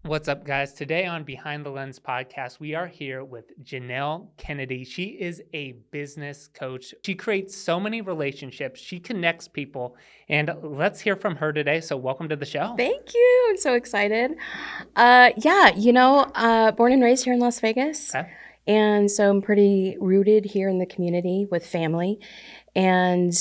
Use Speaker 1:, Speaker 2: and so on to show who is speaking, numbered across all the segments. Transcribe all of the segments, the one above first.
Speaker 1: What's up, guys? Today on Behind the Lens podcast, we are here with Janelle Kennedy. She is a business coach. She creates so many relationships. She connects people, and let's hear from her today. So, welcome to the show.
Speaker 2: Thank you. I'm so excited. Born and raised here in Las Vegas.
Speaker 1: Okay.
Speaker 2: And so I'm pretty rooted here in the community with family. And,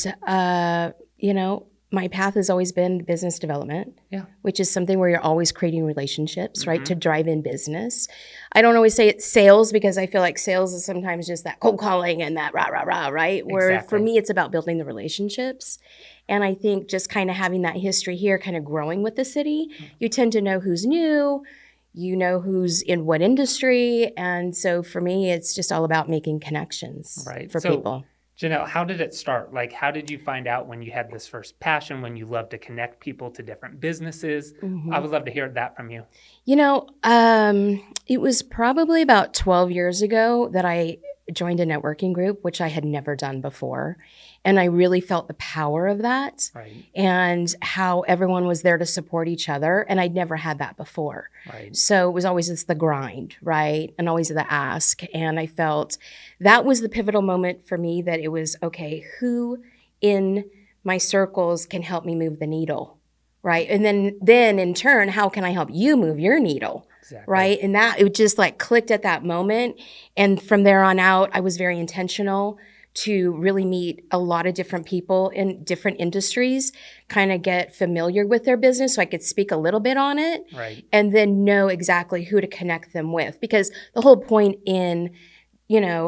Speaker 2: my path has always been business development,
Speaker 1: Yeah.
Speaker 2: which is something where you're always creating relationships, right, to
Speaker 1: Mhm.
Speaker 2: drive in business. I don't always say it's sales because I feel like sales is sometimes just that cold calling and that rah, rah, rah, right? Where for
Speaker 1: Exactly.
Speaker 2: me, it's about building the relationships. And I think just kind of having that history here, kind of growing with the city, you tend to know who's new, you know who's in what industry. And so for me, it's just all about making connections
Speaker 1: Right.
Speaker 2: for
Speaker 1: So,
Speaker 2: people.
Speaker 1: Janelle, how did it start? Like, how did you find out when you had this first passion, when you love to connect people to different businesses? I
Speaker 2: Mhm.
Speaker 1: would love to hear that from you.
Speaker 2: It was probably about 12 years ago that I joined a networking group, which I had never done before. And I really felt the power of that
Speaker 1: Right.
Speaker 2: and how everyone was there to support each other. And I'd never had that before.
Speaker 1: Right.
Speaker 2: So it was always just the grind, right? And always the ask. And I felt that was the pivotal moment for me that it was, okay, who in my circles can help me move the needle? Right. And then in turn, how can I help you move your needle?
Speaker 1: Exactly.
Speaker 2: Right. And that it just like clicked at that moment. And from there on out, I was very intentional to really meet a lot of different people in different industries, kind of get familiar with their business so I could speak a little bit on it
Speaker 1: Right.
Speaker 2: and then know exactly who to connect them with. Because the whole point in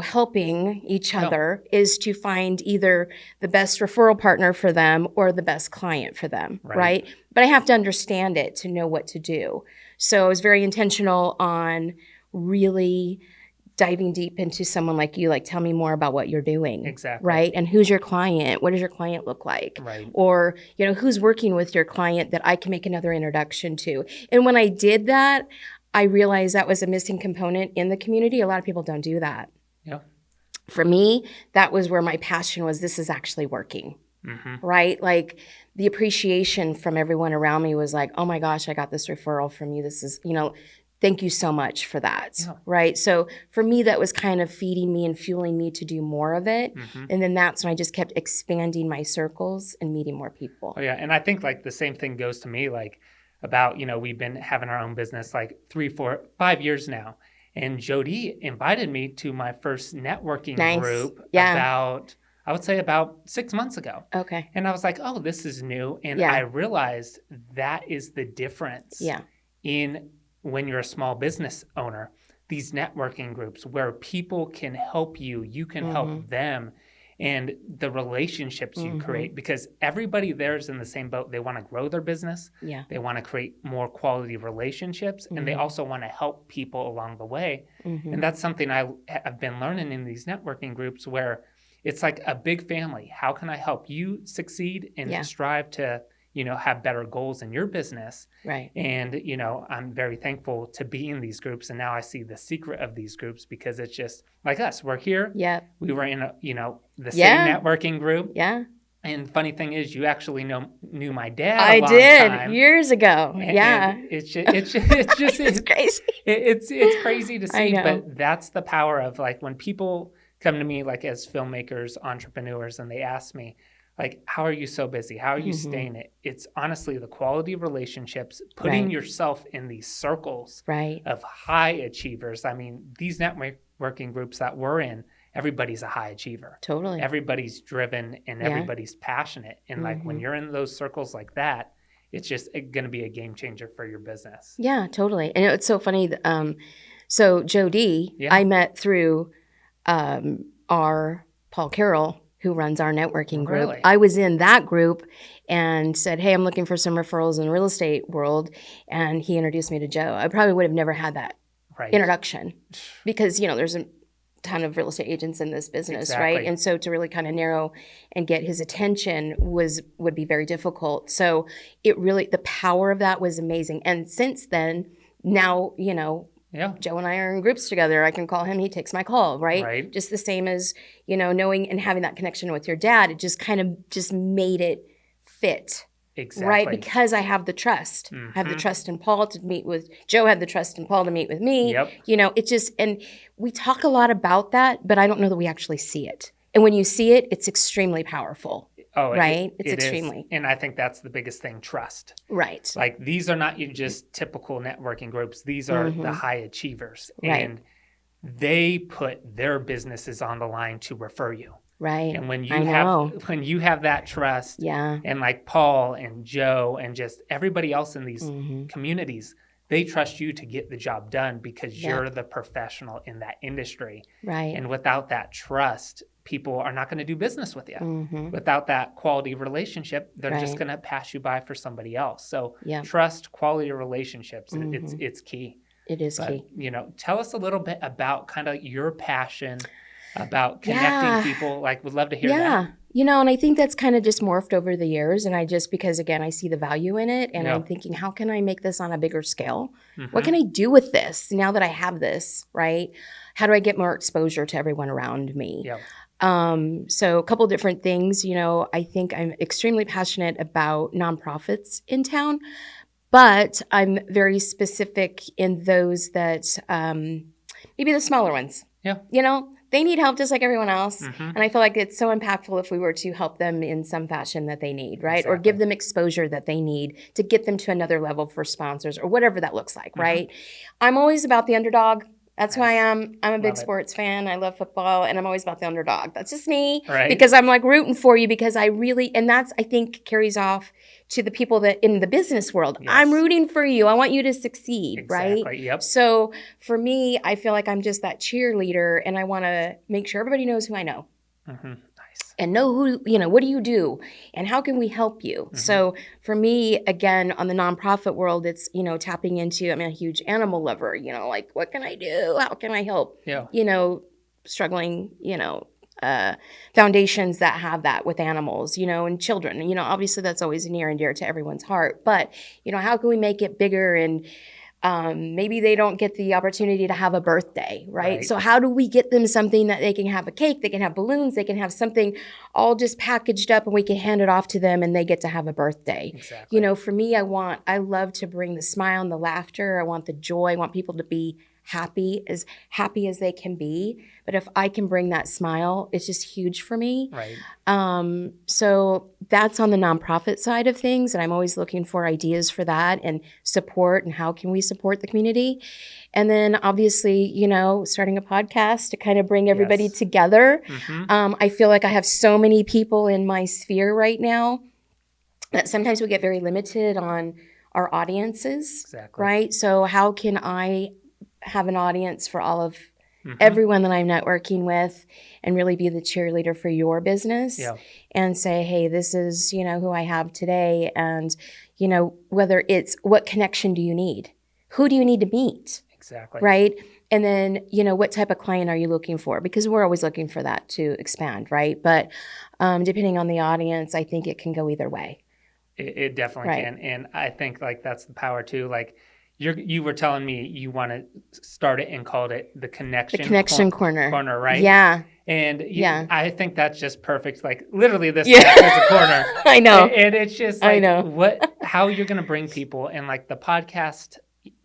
Speaker 2: helping each
Speaker 1: Yeah.
Speaker 2: other is to find either the best referral partner for them or the best client for them,
Speaker 1: Right.
Speaker 2: right? But I have to understand it to know what to do. So I was very intentional on really diving deep into someone like you, like, tell me more about what you're doing,
Speaker 1: Exactly.
Speaker 2: right? And who's your client? What does your client look like?
Speaker 1: Right.
Speaker 2: Or, who's working with your client that I can make another introduction to? And when I did that, I realized that was a missing component in the community. A lot of people don't do that.
Speaker 1: Yeah.
Speaker 2: For me, that was where my passion was. This is actually working,
Speaker 1: Mm-hmm.
Speaker 2: right? Like the appreciation from everyone around me was like, oh my gosh, I got this referral from you. This is, thank you so much for that,
Speaker 1: Yeah.
Speaker 2: right? So for me, that was kind of feeding me and fueling me to do more of it.
Speaker 1: Mm-hmm.
Speaker 2: And then that's when I just kept expanding my circles and meeting more people.
Speaker 1: Oh yeah, and I think like the same thing goes to me. Like about we've been having our own business like 3, 4, 5 years now, and Jody invited me to my first networking
Speaker 2: Nice.
Speaker 1: group
Speaker 2: Yeah.
Speaker 1: about I would say about 6 months ago,
Speaker 2: Okay.
Speaker 1: and I was like, oh, this is new, and
Speaker 2: Yeah.
Speaker 1: I realized that is the difference.
Speaker 2: Yeah.
Speaker 1: In when you're a small business owner, these networking groups where people can help you, you can
Speaker 2: Mm-hmm.
Speaker 1: help them, and the relationships you create, because everybody there is in the same boat. They want to grow their business.
Speaker 2: Yeah.
Speaker 1: They want to create more quality relationships, and they also want to help people along the way.
Speaker 2: Mm-hmm.
Speaker 1: And that's something I've been learning in these networking groups where it's like a big family. How can I help you succeed and
Speaker 2: Yeah.
Speaker 1: strive to have better goals in your business?
Speaker 2: Right.
Speaker 1: And, I'm very thankful to be in these groups. And now I see the secret of these groups because it's just like us. We're here.
Speaker 2: Yep.
Speaker 1: We were in the
Speaker 2: Yeah.
Speaker 1: same networking group.
Speaker 2: Yeah.
Speaker 1: And funny thing is, you actually knew my dad
Speaker 2: I
Speaker 1: a long
Speaker 2: did
Speaker 1: time.
Speaker 2: years ago.
Speaker 1: And
Speaker 2: Yeah.
Speaker 1: it's just
Speaker 2: It's crazy.
Speaker 1: it's crazy to
Speaker 2: I
Speaker 1: see,
Speaker 2: know.
Speaker 1: but that's the power of like when people come to me like as filmmakers, entrepreneurs, and they ask me like, how are you so busy? How are you staying it? It's honestly the quality of relationships, putting
Speaker 2: Right.
Speaker 1: yourself in these circles
Speaker 2: Right.
Speaker 1: of high achievers. I mean, these networking groups that we're in, everybody's a high achiever.
Speaker 2: Totally.
Speaker 1: Everybody's driven and
Speaker 2: Yeah.
Speaker 1: everybody's passionate. And like when
Speaker 2: Mhm.
Speaker 1: you're in those circles like that, it's just going to be a game changer for your business.
Speaker 2: Yeah, totally. And it's so funny. So Jody,
Speaker 1: Yeah.
Speaker 2: I met through our Paul Carroll, who runs our networking group.
Speaker 1: Really?
Speaker 2: I was in that group and said, hey, I'm looking for some referrals in the real estate world. And he introduced me to Joe. I probably would have never had that
Speaker 1: Right.
Speaker 2: introduction because, there's a ton of real estate agents in this business, right?
Speaker 1: Exactly.
Speaker 2: And so to really kind of narrow and get his attention would be very difficult. So it really, the power of that was amazing. And since then, now,
Speaker 1: Yeah.
Speaker 2: Joe and I are in groups together. I can call him, he takes my call, right?
Speaker 1: Right.
Speaker 2: Just the same as, knowing and having that connection with your dad, it just kind of just made it fit
Speaker 1: Exactly.
Speaker 2: right? Because I have the trust. I have the
Speaker 1: Mhm.
Speaker 2: trust in Paul to meet with, Joe had the trust in Paul to meet with me.
Speaker 1: Yep.
Speaker 2: You know, it just, and we talk a lot about that, but I don't know that we actually see it. And when you see it, it's extremely powerful,
Speaker 1: Oh,
Speaker 2: right? It's
Speaker 1: it is.
Speaker 2: extremely.
Speaker 1: And I think that's the biggest thing, trust.
Speaker 2: Right.
Speaker 1: Like these are not your just typical networking groups. These are the high achievers.
Speaker 2: Right.
Speaker 1: And they put their businesses on the line to refer you.
Speaker 2: Right.
Speaker 1: And when
Speaker 2: I
Speaker 1: you
Speaker 2: know.
Speaker 1: have that trust,
Speaker 2: Yeah.
Speaker 1: and like Paul and Joe and just everybody else in these communities, they trust you to get the job done because
Speaker 2: Yeah.
Speaker 1: you're the professional in that industry.
Speaker 2: Right.
Speaker 1: And without that trust, people are not going to do business with you.
Speaker 2: Mm-hmm.
Speaker 1: Without that quality relationship, they're just
Speaker 2: Right.
Speaker 1: going to pass you by for somebody else. So
Speaker 2: Yeah.
Speaker 1: trust, quality relationships, it's key.
Speaker 2: It is
Speaker 1: But,
Speaker 2: key.
Speaker 1: you know, tell us a little bit about kind of your passion about connecting
Speaker 2: Yeah.
Speaker 1: people. Like, would love to hear
Speaker 2: Yeah.
Speaker 1: that.
Speaker 2: You know, and I think that's kind of just morphed over the years. And I just, because again, I see the value in it and
Speaker 1: Yeah.
Speaker 2: I'm thinking, how can I make this on a bigger scale? What
Speaker 1: Mhm.
Speaker 2: can I do with this now that I have this, right? How do I get more exposure to everyone around me?
Speaker 1: Yeah.
Speaker 2: So a couple different things, you know, I think I'm extremely passionate about nonprofits in town, but I'm very specific in those that maybe the smaller ones.
Speaker 1: Yeah.
Speaker 2: You know, they need help just like everyone else.
Speaker 1: Mhm.
Speaker 2: And I feel like it's so impactful if we were to help them in some fashion that they need, right? Or
Speaker 1: Exactly.
Speaker 2: give them exposure that they need to get them to another level for sponsors or whatever that looks like, right? I'm always about the underdog. That's who I
Speaker 1: Nice.
Speaker 2: am. I'm a big
Speaker 1: Love it.
Speaker 2: sports fan. I love football, and I'm always about the underdog. That's just me.
Speaker 1: Right.
Speaker 2: Because I'm like rooting for you because I really, and that's, I think, carries off to the people that in the business world. I'm
Speaker 1: Yes.
Speaker 2: rooting for you. I want you to succeed, right?
Speaker 1: Exactly. Yep.
Speaker 2: So for me, I feel like I'm just that cheerleader, and I want to make sure everybody knows who I know
Speaker 1: Nice.
Speaker 2: and know who, you know, what do you do and how can we help you? So for me, again, on the nonprofit world, it's, you know, tapping into, I'm a huge animal lover, you know, like what can I do? How can I help?
Speaker 1: Yeah.
Speaker 2: You know, struggling, you know, foundations that have that with animals, you know, and children. And, you know, obviously that's always near and dear to everyone's heart. But, you know, how can we make it bigger and maybe they don't get the opportunity to have a birthday, right?
Speaker 1: Right.
Speaker 2: So how do we get them something that they can have a cake, they can have balloons, they can have something all just packaged up and we can hand it off to them and they get to have a birthday.
Speaker 1: Exactly.
Speaker 2: You know, for me, I love to bring the smile and the laughter. I want the joy. I want people to be happy as they can be. But if I can bring that smile, it's just huge for me.
Speaker 1: Right.
Speaker 2: So that's on the nonprofit side of things. And I'm always looking for ideas for that and support and how can we support the community. And then obviously, you know, starting a podcast to kind of bring everybody
Speaker 1: Yes.
Speaker 2: together.
Speaker 1: Mhm.
Speaker 2: I feel like I have so many people in my sphere right now that sometimes we get very limited on our audiences,
Speaker 1: Exactly.
Speaker 2: right? So how can I have an audience for all of
Speaker 1: Mhm.
Speaker 2: everyone that I'm networking with and really be the cheerleader for your business
Speaker 1: Yeah.
Speaker 2: and say, hey, this is, you know, who I have today. And, you know, whether it's what connection do you need? Who do you need to meet?
Speaker 1: Exactly.
Speaker 2: Right? And then, you know, what type of client are you looking for? Because we're always looking for that to expand, right? But depending on the audience, I think it can go either way.
Speaker 1: It definitely
Speaker 2: Right.
Speaker 1: can. And I think like that's the power too. Like you were telling me you want to start it and called it the connection
Speaker 2: Corner.
Speaker 1: corner, right?
Speaker 2: Yeah.
Speaker 1: And
Speaker 2: Yeah.
Speaker 1: I think that's just perfect. Like literally this
Speaker 2: Yeah.
Speaker 1: is a corner.
Speaker 2: I know.
Speaker 1: And it's just
Speaker 2: I
Speaker 1: like
Speaker 2: know.
Speaker 1: how you're going to bring people and like the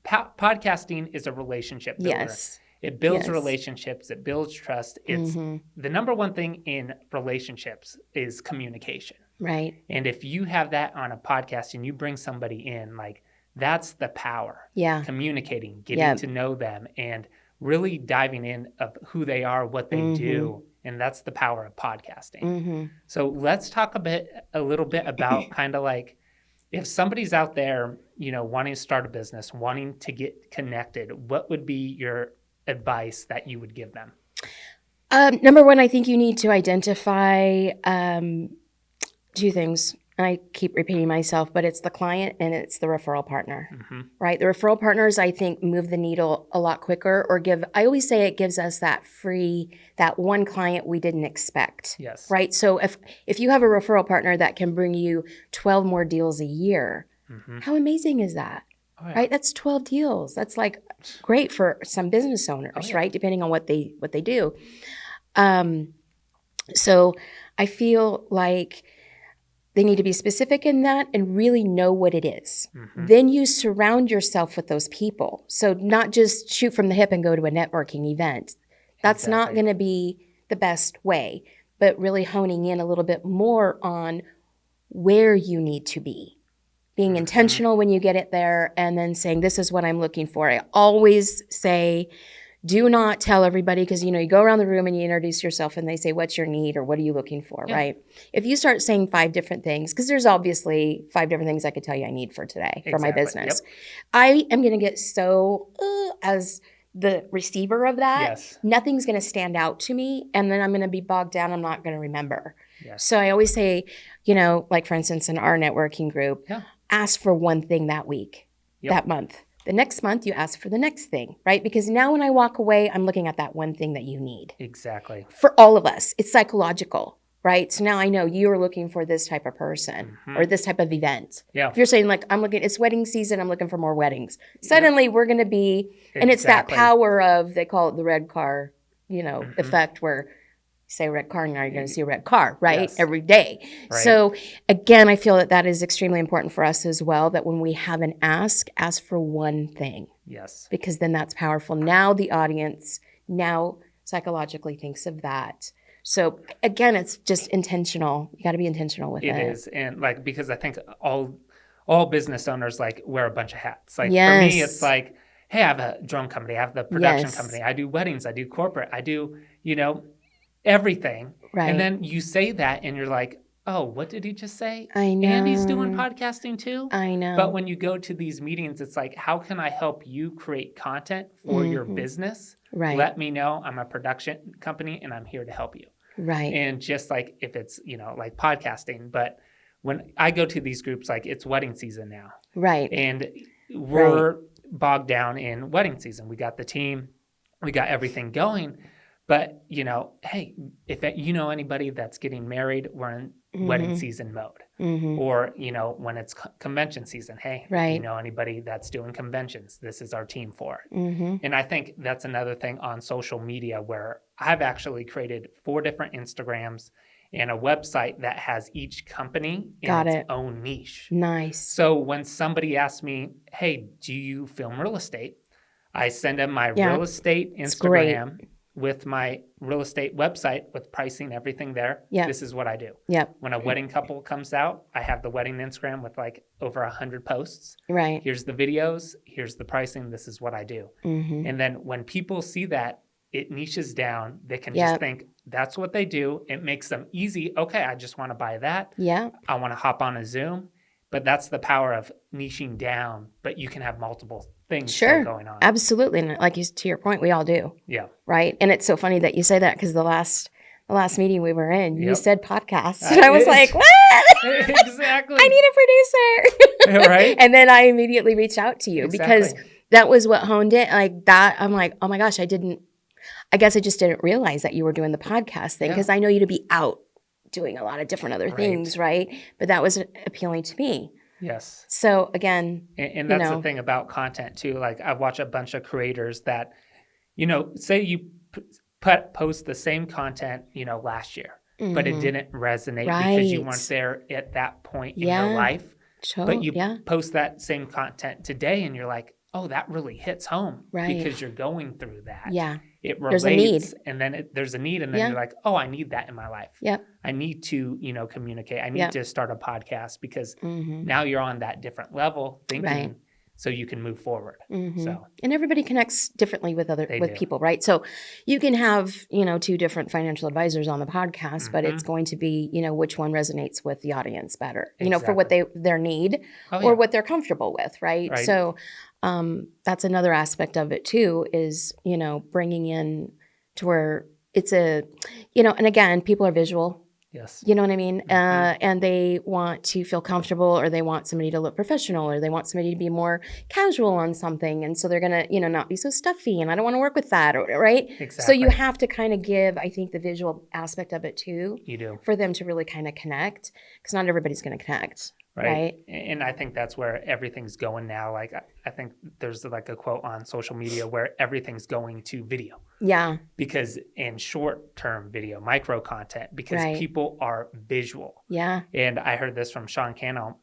Speaker 1: podcasting is a relationship builder.
Speaker 2: Yes.
Speaker 1: It builds
Speaker 2: Yes.
Speaker 1: relationships. It builds trust. It's the number one thing in relationships is communication.
Speaker 2: Right.
Speaker 1: And if you have that on a podcast and you bring somebody in, like that's the power.
Speaker 2: Yeah.
Speaker 1: Communicating, getting
Speaker 2: Yep.
Speaker 1: to know them and really diving in of who they are, what they do. And that's the power of podcasting. So let's talk a little bit about kind of like if somebody's out there, you know, wanting to start a business, wanting to get connected, what would be your advice that you would give them?
Speaker 2: Number one, I think you need to identify two things. I keep repeating myself, but it's the client and it's the referral partner, right? The referral partners, I think, move the needle a lot quicker or I always say it gives us that one client we didn't expect,
Speaker 1: Yes.
Speaker 2: right? So if you have a referral partner that can bring you 12 more deals a year, how amazing is that?
Speaker 1: Oh, yeah.
Speaker 2: Right? That's 12 deals. That's like great for some business owners,
Speaker 1: yeah.
Speaker 2: right? Depending on what they do. So I feel like They need to be specific in that and really know what it is.
Speaker 1: Mm-hmm.
Speaker 2: Then you surround yourself with those people. So not just shoot from the hip and go to a networking event. That's not going to be the best way, but really honing in a little bit more on where you need to be. Being intentional when you get it there and then saying, this is what I'm looking for. I always say, do not tell everybody, because, you go around the room and you introduce yourself and they say, what's your need or what are you looking for, right? If you start saying 5 different things, because there's obviously 5 different things I could tell you I need for today for my business. I am going to get so, as the receiver of that, nothing's going to stand out to me. And then I'm going to be bogged down. I'm not going to remember. So I always say, like for instance, in our networking group, ask for one thing that week, that month. The next month, you ask for the next thing, right? Because now when I walk away, I'm looking at that one thing that you need.
Speaker 1: Exactly.
Speaker 2: For all of us, it's psychological, right? So now I know you're looking for this type of person or this type of event. If you're saying like, it's wedding season, I'm looking for more weddings. Suddenly we're going to be, and it's that power of, they call it the red car, effect, where say red car, now you're going to see a red car, right? Every day. So again, I feel that is extremely important for us as well, that when we have an ask for one thing. Because then that's powerful. Now the audience psychologically thinks of that. So again, it's just intentional. You got to be intentional with it.
Speaker 1: It is. And because I think all business owners wear a bunch of hats. For me, it's like, hey, I have a drone company. I have the production company. I do weddings. I do corporate. I do, everything. And then you say that and you're like, oh, what did he just say?
Speaker 2: I know.
Speaker 1: And he's doing podcasting too?
Speaker 2: I know.
Speaker 1: But when you go to these meetings, it's like, how can I help you create content for your business? Let me know. I'm a production company and I'm here to help you. And just if it's, like podcasting, but when I go to these groups, it's wedding season now. And we're bogged down in wedding season. We got the team, we got everything going. But, hey, if anybody that's getting married, we're in wedding season mode. Or, when it's convention season, hey, if you know anybody that's doing conventions, this is our team for it. And I think that's another thing on social media where I've actually created 4 different Instagrams and a website that has each company in its own niche.
Speaker 2: Nice.
Speaker 1: So when somebody asks me, hey, do you film real estate? I send them my real estate Instagram with my real estate website with pricing, everything there. This is what I do. When a wedding couple comes out, I have the wedding Instagram with over 100 posts. Here's the videos. Here's the pricing. This is what I do. And then when people see that, it niches down. They can just think that's what they do. It makes them easy. Okay, I just want to buy that. I want to hop on a Zoom. But that's the power of niching down. But you can have multiple things still going on.
Speaker 2: Absolutely. And to your point, we all do. Right. And it's so funny that you say that, because the last meeting we were in, you said podcast. And I was like, what?
Speaker 1: Exactly.
Speaker 2: I need a producer.
Speaker 1: Right.
Speaker 2: And then I immediately reached out to you because that was what honed it. I'm like, oh my gosh, I guess I just didn't realize that you were doing the podcast thing, because I know you to be out doing a lot of different other things, right? But that was appealing to me. So again,
Speaker 1: and that's the thing about content too. I watch a bunch of creators that, say you post the same content, last year, but it didn't resonate because you weren't there at that point in your life. But you post that same content today and you're like, oh, that really hits home because you're going through that. It relates.
Speaker 2: There's a need.
Speaker 1: And then there's a need. And then you're like, oh, I need that in my life. I need to, communicate. I need to start a podcast because now you're on that different level thinking so you can move forward. So,
Speaker 2: and everybody connects differently with people, right? So you can have, 2 different financial advisors on the podcast, but it's going to be, which one resonates with the audience better, for what their need or what they're comfortable with, right? So that's another aspect of it too, is, bringing in to where it's and again, people are visual. You know what I mean? And they want to feel comfortable, or they want somebody to look professional, or they want somebody to be more casual on something. And so they're going to, not be so stuffy, and I don't want to work with that, right? So you have to kind of give, I think, the visual aspect of it too.
Speaker 1: You do.
Speaker 2: For them to really kind of connect, because not everybody's going to connect. right?
Speaker 1: And I think that's where everything's going now. Like, I think there's like a quote on social media where everything's going to video
Speaker 2: Yeah,
Speaker 1: because in short-term video, micro content, because
Speaker 2: right.
Speaker 1: people are visual.
Speaker 2: Yeah,
Speaker 1: And I heard this from Sean Cannell,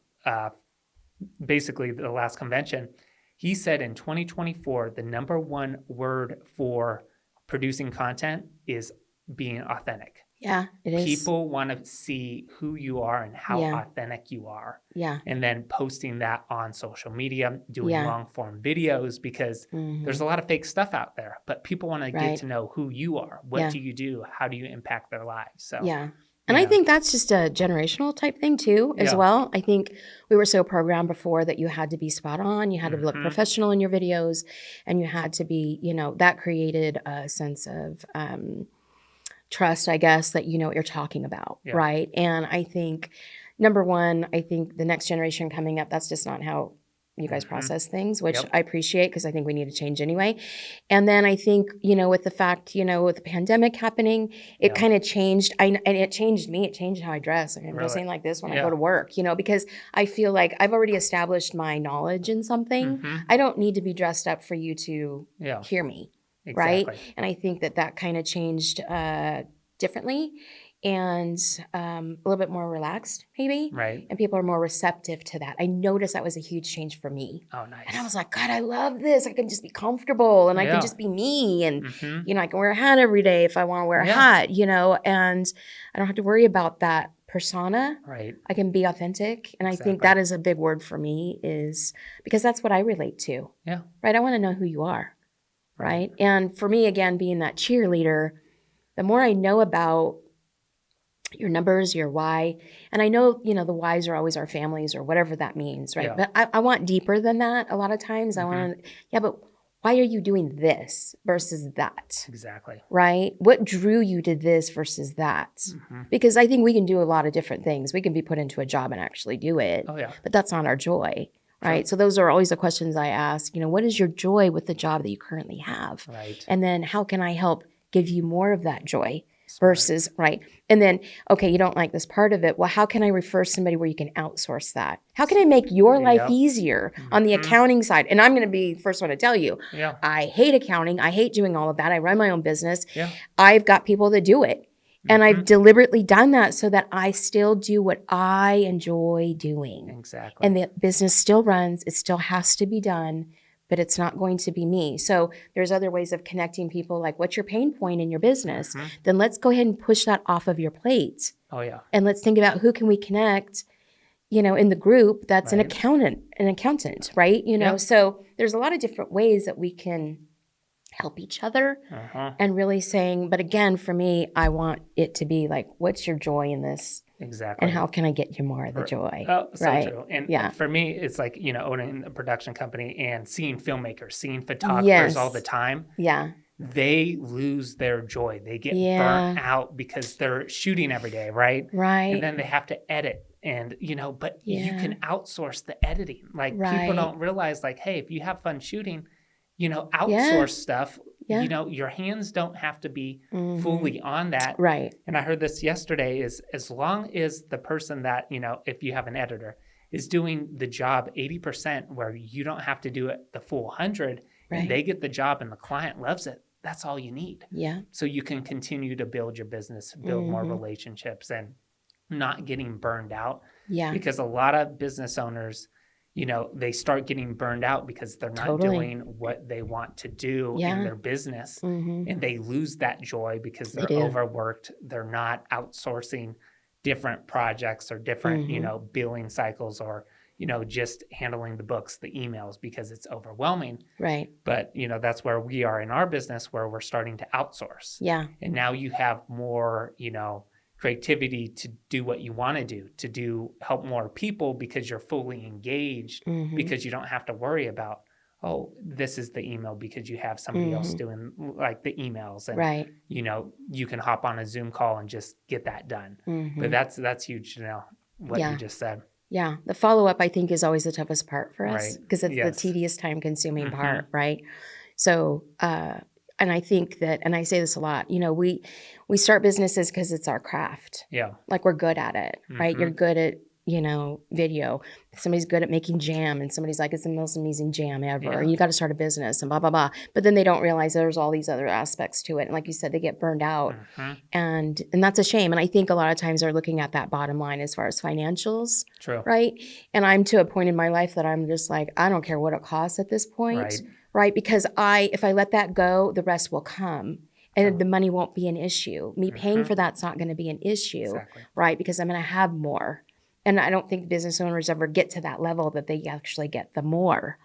Speaker 1: basically the last convention. He said in 2024, the number one word for producing content is being authentic.
Speaker 2: yeah, it is.
Speaker 1: People want to see who you are and how
Speaker 2: Yeah.
Speaker 1: authentic you are.
Speaker 2: Yeah,
Speaker 1: And then posting that on social media, doing
Speaker 2: yeah.
Speaker 1: long form videos, because there's a lot of fake stuff out there, but people want to get
Speaker 2: Right.
Speaker 1: to know who you are. What
Speaker 2: Yeah.
Speaker 1: do you do? How do you impact their lives? So,
Speaker 2: Yeah. And I think that's just a generational type thing too, as
Speaker 1: Yeah.
Speaker 2: well. I think we were so programmed before that you had to be spot on, you had to look professional in your videos, and you had to be, that created a sense of trust, I guess, that you know what you're talking about,
Speaker 1: Yeah.
Speaker 2: right? And I think, number one, I think the next generation coming up, that's just not how you guys process things, which
Speaker 1: Yep.
Speaker 2: I appreciate because I think we need to change anyway. And then I think, with the fact, with the pandemic happening, it
Speaker 1: Yeah.
Speaker 2: kind of changed. And it changed me. It changed how I dress. I'm
Speaker 1: Really?
Speaker 2: dressing like this when I
Speaker 1: Yeah.
Speaker 2: go to work, because I feel like I've already established my knowledge in something. I don't need to be dressed up for you to
Speaker 1: Yeah.
Speaker 2: hear me.
Speaker 1: Exactly.
Speaker 2: Right? And I think that kind of changed differently and a little bit more relaxed, maybe.
Speaker 1: Right.
Speaker 2: And people are more receptive to that. I noticed that was a huge change for me.
Speaker 1: Oh, nice.
Speaker 2: And I was like, God, I love this. I can just be comfortable and I
Speaker 1: Yeah.
Speaker 2: can just be me. And,
Speaker 1: Mhm.
Speaker 2: I can wear a hat every day if I want to wear a
Speaker 1: Yeah.
Speaker 2: hat, and I don't have to worry about that persona.
Speaker 1: Right.
Speaker 2: I can be authentic. And I think
Speaker 1: Exactly.
Speaker 2: that is a big word for me, is because that's what I relate to.
Speaker 1: Yeah.
Speaker 2: Right? I want to know who you are. Right? And for me, again, being that cheerleader, the more I know about your numbers, your why, and I know, the whys are always our families or whatever that means, right?
Speaker 1: Yeah.
Speaker 2: But I want deeper than that a lot of times. I want to, but why are you doing this versus that,
Speaker 1: Exactly.
Speaker 2: right? What drew you to this versus that? Because I think we can do a lot of different things. We can be put into a job and actually do it,
Speaker 1: Oh, yeah.
Speaker 2: but that's not our joy, right?
Speaker 1: Sure.
Speaker 2: So those are always the questions I ask, what is your joy with the job that you currently have?
Speaker 1: Right.
Speaker 2: And then how can I help give you more of that joy? Versus, right? And then, okay, you don't like this part of it. Well, how can I refer somebody where you can outsource that? How can I make your life
Speaker 1: Yep.
Speaker 2: easier on the accounting side? And I'm going to be the first one to tell you,
Speaker 1: Yeah.
Speaker 2: I hate accounting. I hate doing all of that. I run my own business.
Speaker 1: Yeah.
Speaker 2: I've got people that do it. And I've deliberately done that so that I still do what I enjoy doing.
Speaker 1: Exactly.
Speaker 2: And the business still runs. It still has to be done, but it's not going to be me. So there's other ways of connecting people, like what's your pain point in your business? Then let's go ahead and push that off of your plate.
Speaker 1: Oh, yeah.
Speaker 2: And let's think about who can we connect, in the group that's an
Speaker 1: Right.
Speaker 2: accountant, right?
Speaker 1: Yeah.
Speaker 2: So there's a lot of different ways that we can help each other and really saying, but again, for me, I want it to be like, what's your joy in this?
Speaker 1: Exactly.
Speaker 2: And how can I get you more of the joy?
Speaker 1: Oh, so
Speaker 2: right?
Speaker 1: true. And
Speaker 2: Yeah.
Speaker 1: for me, it's like, owning a production company and seeing filmmakers, seeing photographers all the time.
Speaker 2: Yeah.
Speaker 1: They lose their joy. They get
Speaker 2: Yeah.
Speaker 1: burnt out because they're shooting every day, right?
Speaker 2: Right.
Speaker 1: And then they have to edit. And, but you
Speaker 2: Yeah.
Speaker 1: can outsource the editing. Like
Speaker 2: Right.
Speaker 1: people don't realize, like, hey, if you have fun shooting, outsource stuff.
Speaker 2: Yeah.
Speaker 1: Your hands don't have to be fully on that.
Speaker 2: Right.
Speaker 1: And I heard this yesterday is as long as the person that, if you have an editor, is doing the job 80% where you don't have to do it the full 100
Speaker 2: Right.
Speaker 1: and they get the job and the client loves it, that's all you need.
Speaker 2: Yeah.
Speaker 1: So you can continue to build your business, build more relationships and not getting burned out.
Speaker 2: Yeah.
Speaker 1: Because a lot of business owners, they start getting burned out because they're not doing what they want to do in their business. And they lose that joy because they're overworked. They're not outsourcing different projects or different, billing cycles or, just handling the books, the emails, because it's overwhelming.
Speaker 2: Right.
Speaker 1: But, that's where we are in our business where we're starting to outsource.
Speaker 2: Yeah.
Speaker 1: And now you have more, creativity to do what you want to do, help more people because you're fully engaged because you don't have to worry about, oh, this is the email because you have somebody else doing like the emails and,
Speaker 2: Right.
Speaker 1: you can hop on a Zoom call and just get that done. But that's huge, Janelle, what you just said.
Speaker 2: Yeah. The follow-up, I think, is always the toughest part for us
Speaker 1: Right.
Speaker 2: because it's
Speaker 1: Yes.
Speaker 2: the tedious, time-consuming part, right? So, and I think that, and I say this a lot, we start businesses because it's our craft.
Speaker 1: Yeah.
Speaker 2: Like we're good at it, right? You're good at video. Somebody's good at making jam and somebody's like, it's the most amazing jam ever.
Speaker 1: Yeah.
Speaker 2: And you got to start a business and blah, blah, blah. But then they don't realize there's all these other aspects to it. And like you said, they get burned out. And that's a shame. And I think a lot of times they're looking at that bottom line as far as financials.
Speaker 1: True.
Speaker 2: Right. And I'm to a point in my life that I'm just like, I don't care what it costs at this point. Right. Because if I let that go, the rest will come. And the money won't be an issue. Me paying for that's not going to be an issue, right? Because I'm going to have more. And I don't think business owners ever get to that level that they actually get the more,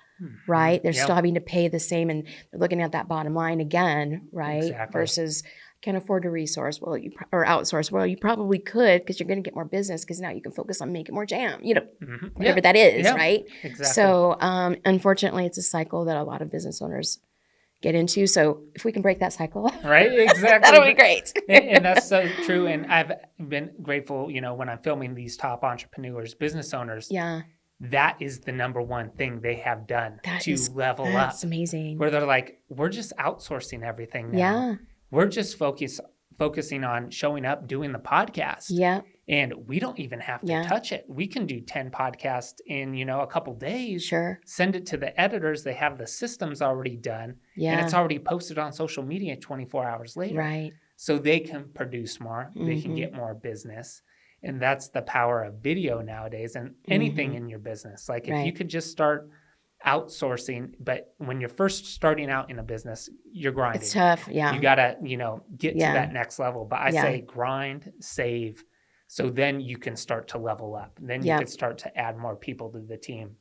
Speaker 2: right? They're still having to pay the same, and they're looking at that bottom line again, right? Versus can't afford to resource, or outsource. Well, you probably could because you're going to get more business because now you can focus on making more jam, whatever that is, right?
Speaker 1: Exactly.
Speaker 2: So unfortunately, it's a cycle that a lot of business owners get into. So if we can break that cycle,
Speaker 1: right? Exactly.
Speaker 2: That'll be great.
Speaker 1: and that's so true. And I've been grateful, when I'm filming these top entrepreneurs, business owners, that is the number one thing they have done to level up.
Speaker 2: That's amazing.
Speaker 1: Where they're like, we're just outsourcing everything now.
Speaker 2: Yeah.
Speaker 1: We're just focusing on showing up, doing the podcast.
Speaker 2: Yeah.
Speaker 1: And we don't even have to touch it. We can do 10 podcasts in, a couple days.
Speaker 2: Sure.
Speaker 1: Send it to the editors. They have the systems already done.
Speaker 2: Yeah.
Speaker 1: And it's already posted on social media 24 hours later.
Speaker 2: Right.
Speaker 1: So they can produce more. They can get more business. And that's the power of video nowadays and anything in your business. Like if you could just start outsourcing, but when you're first starting out in a business, you're grinding.
Speaker 2: It's tough. Yeah.
Speaker 1: You got to, get to that next level. But I say grind, save. So then you can start to level up. Then you can start to add more people to the team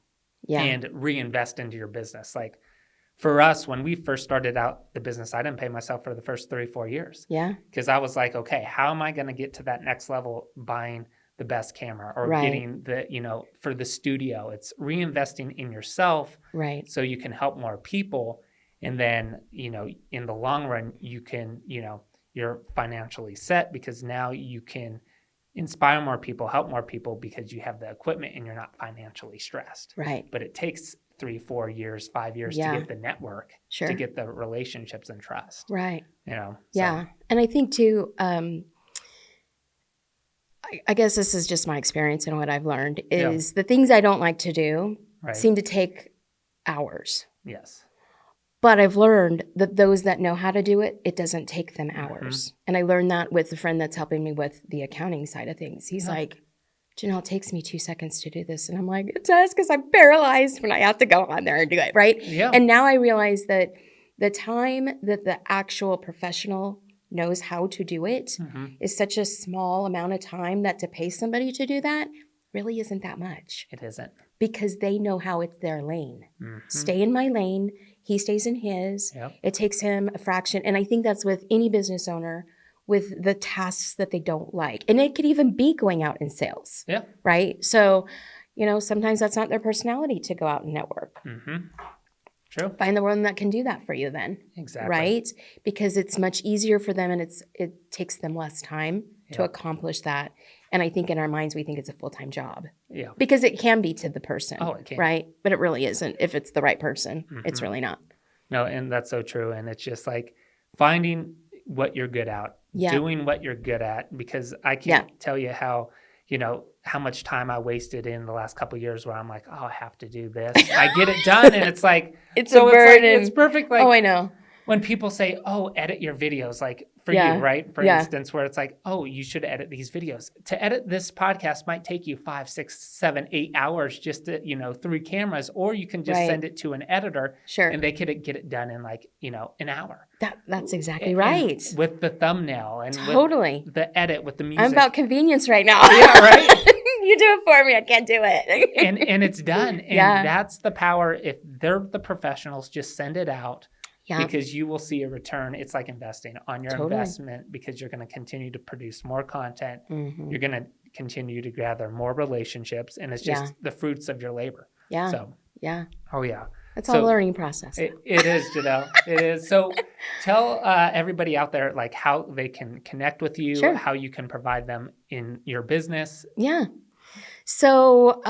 Speaker 1: and reinvest into your business. Like for us, when we first started out the business, I didn't pay myself for the first 3-4 years.
Speaker 2: Yeah.
Speaker 1: Because I was like, okay, how am I going to get to that next level buying the best camera or getting the, for the studio? It's reinvesting in yourself so you can help more people. And then, in the long run, you can, you're financially set because now you can inspire more people, help more people because you have the equipment and you're not financially stressed.
Speaker 2: Right.
Speaker 1: But it takes 3-4 years, 5 years to get the network, to get the relationships and trust.
Speaker 2: Right.
Speaker 1: So.
Speaker 2: Yeah. And I think too, I guess this is just my experience and what I've learned is the things I don't like to do seem to take hours.
Speaker 1: Yes.
Speaker 2: But I've learned that those that know how to do it, it doesn't take them hours. And I learned that with the friend that's helping me with the accounting side of things. He's like, Janelle, it takes me 2 seconds to do this. And I'm like, it does because I'm paralyzed when I have to go on there and do it, right?
Speaker 1: Yeah.
Speaker 2: And now I realize that the time that the actual professional knows how to do it is such a small amount of time that to pay somebody to do that really isn't that much.
Speaker 1: It isn't.
Speaker 2: Because they know how it's their lane. Stay in my lane. He stays in his.
Speaker 1: Yep.
Speaker 2: It takes him a fraction. And I think that's with any business owner with the tasks that they don't like. And it could even be going out in sales.
Speaker 1: Yeah.
Speaker 2: Right? So, sometimes that's not their personality to go out and network.
Speaker 1: True.
Speaker 2: Find the one that can do that for you then.
Speaker 1: Exactly.
Speaker 2: Right? Because it's much easier for them and it takes them less time to accomplish that. And I think in our minds, we think it's a full-time job. Yeah. Because it can be to the person. Oh, it can. Right? But it really isn't. If it's the right person, it's really not.
Speaker 1: No, and that's so true. And it's just like finding what you're good at, doing what you're good at, because I can't tell you how, how much time I wasted in the last couple of years where I'm like, oh, I have to do this. I get it done. And it's like,
Speaker 2: it's a burden.
Speaker 1: It's perfect. Like,
Speaker 2: oh, I know.
Speaker 1: When people say, oh, edit your videos, like for you, right? For instance, where it's like, oh, you should edit these videos. To edit this podcast might take you 5, 6, 7, 8 hours just to, 3 cameras, or you can just send it to an editor and they could get it done in like, an hour.
Speaker 2: That's exactly right.
Speaker 1: And with the thumbnail and with the edit, with the music.
Speaker 2: I'm about convenience right now.
Speaker 1: Yeah, right?
Speaker 2: You do it for me. I can't do it.
Speaker 1: and it's done. And that's the power. If they're the professionals, just send it out. Yeah. Because you will see a return. It's like investing on your investment because you're going to continue to produce more content. You're going to continue to gather more relationships, and it's just the fruits of your labor. Yeah. So.
Speaker 2: Yeah.
Speaker 1: Oh, yeah.
Speaker 2: It's all a learning process.
Speaker 1: It is, Janelle. It is. So tell everybody out there like how they can connect with you, how you can provide them in your business.
Speaker 2: Yeah. So,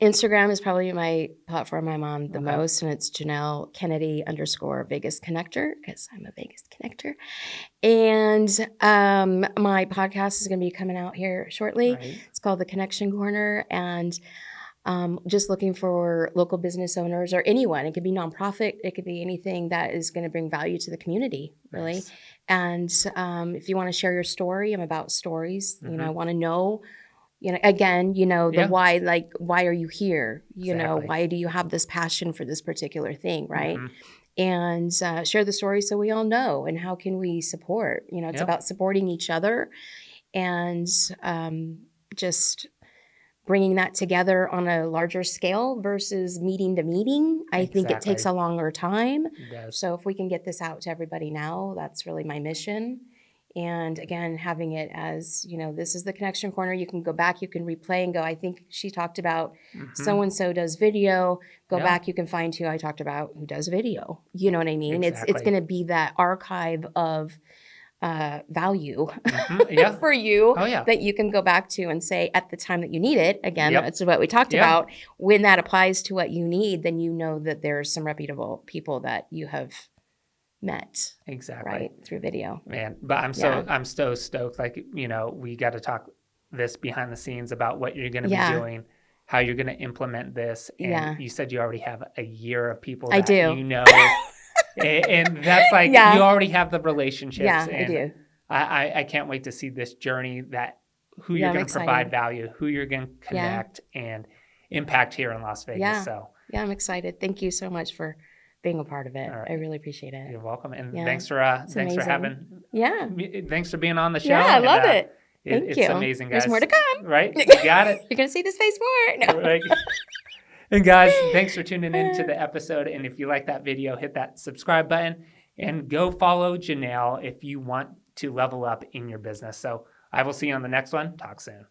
Speaker 2: Instagram is probably my platform I'm on the
Speaker 1: Okay.
Speaker 2: most, and it's Janelle Kennedy _ Vegas Connector because I'm a Vegas connector. And my podcast is going to be coming out here shortly.
Speaker 1: Right.
Speaker 2: It's called The Connection Corner, and just looking for local business owners or anyone. It could be nonprofit. It could be anything that is going to bring value to the community, really.
Speaker 1: Nice.
Speaker 2: And if you want to share your story, I'm about stories. I
Speaker 1: Mm-hmm.
Speaker 2: want to know, again, the
Speaker 1: Yeah.
Speaker 2: why, like, why are you here?
Speaker 1: Exactly.
Speaker 2: Why do you have this passion for this particular thing, right?
Speaker 1: Mm-hmm.
Speaker 2: And share the story so we all know. And how can we support? It's
Speaker 1: Yep.
Speaker 2: about supporting each other and just bringing that together on a larger scale versus meeting to meeting. I think it takes
Speaker 1: Exactly.
Speaker 2: a longer time.
Speaker 1: It does.
Speaker 2: So if we can get this out to everybody now, that's really my mission. And again, having it as, this is the Connection Corner. You can go back, you can replay and go, I think she talked about
Speaker 1: Mm-hmm.
Speaker 2: so-and-so does video. Go
Speaker 1: Yeah.
Speaker 2: back, you can find who I talked about who does video. You know what I mean? It's
Speaker 1: Exactly.
Speaker 2: going to be that archive of value
Speaker 1: Mm-hmm. Yeah.
Speaker 2: for you
Speaker 1: Oh yeah.
Speaker 2: that you can go back to and say at the time that you need it. Again,
Speaker 1: Yep.
Speaker 2: that's what we talked
Speaker 1: Yeah.
Speaker 2: about. When that applies to what you need, then you know that there's some reputable people that you have met,
Speaker 1: Exactly.
Speaker 2: right, through video.
Speaker 1: Man, but I'm so stoked. Like, we got to talk this behind the scenes about what you're going to
Speaker 2: Yeah.
Speaker 1: be doing, how you're going to implement this. And
Speaker 2: Yeah.
Speaker 1: you said you already have a year of people
Speaker 2: I
Speaker 1: that
Speaker 2: do.
Speaker 1: and that's like,
Speaker 2: Yeah.
Speaker 1: you already have the relationships.
Speaker 2: Yeah, I
Speaker 1: and
Speaker 2: do.
Speaker 1: I can't wait to see this journey, that who
Speaker 2: Yeah,
Speaker 1: you're
Speaker 2: I'm
Speaker 1: going to provide
Speaker 2: excited.
Speaker 1: value, who you're going to connect and impact here in Las Vegas.
Speaker 2: Yeah.
Speaker 1: So
Speaker 2: Yeah, I'm excited. Thank you so much for being a part of it.
Speaker 1: All right.
Speaker 2: I really appreciate it.
Speaker 1: you're welcome. And
Speaker 2: Yeah.
Speaker 1: thanks for
Speaker 2: amazing.
Speaker 1: having,
Speaker 2: Yeah.
Speaker 1: thanks for being on the show.
Speaker 2: Yeah, I
Speaker 1: And,
Speaker 2: love it. Thank
Speaker 1: it's
Speaker 2: you.
Speaker 1: amazing, guys.
Speaker 2: There's more to come.
Speaker 1: Right? You got it.
Speaker 2: You're going to see this face more. No.
Speaker 1: Right. And guys, thanks for tuning in to the episode. And if you like that video, hit that subscribe button and go follow Janelle if you want to level up in your business. So I will see you on the next one. Talk soon.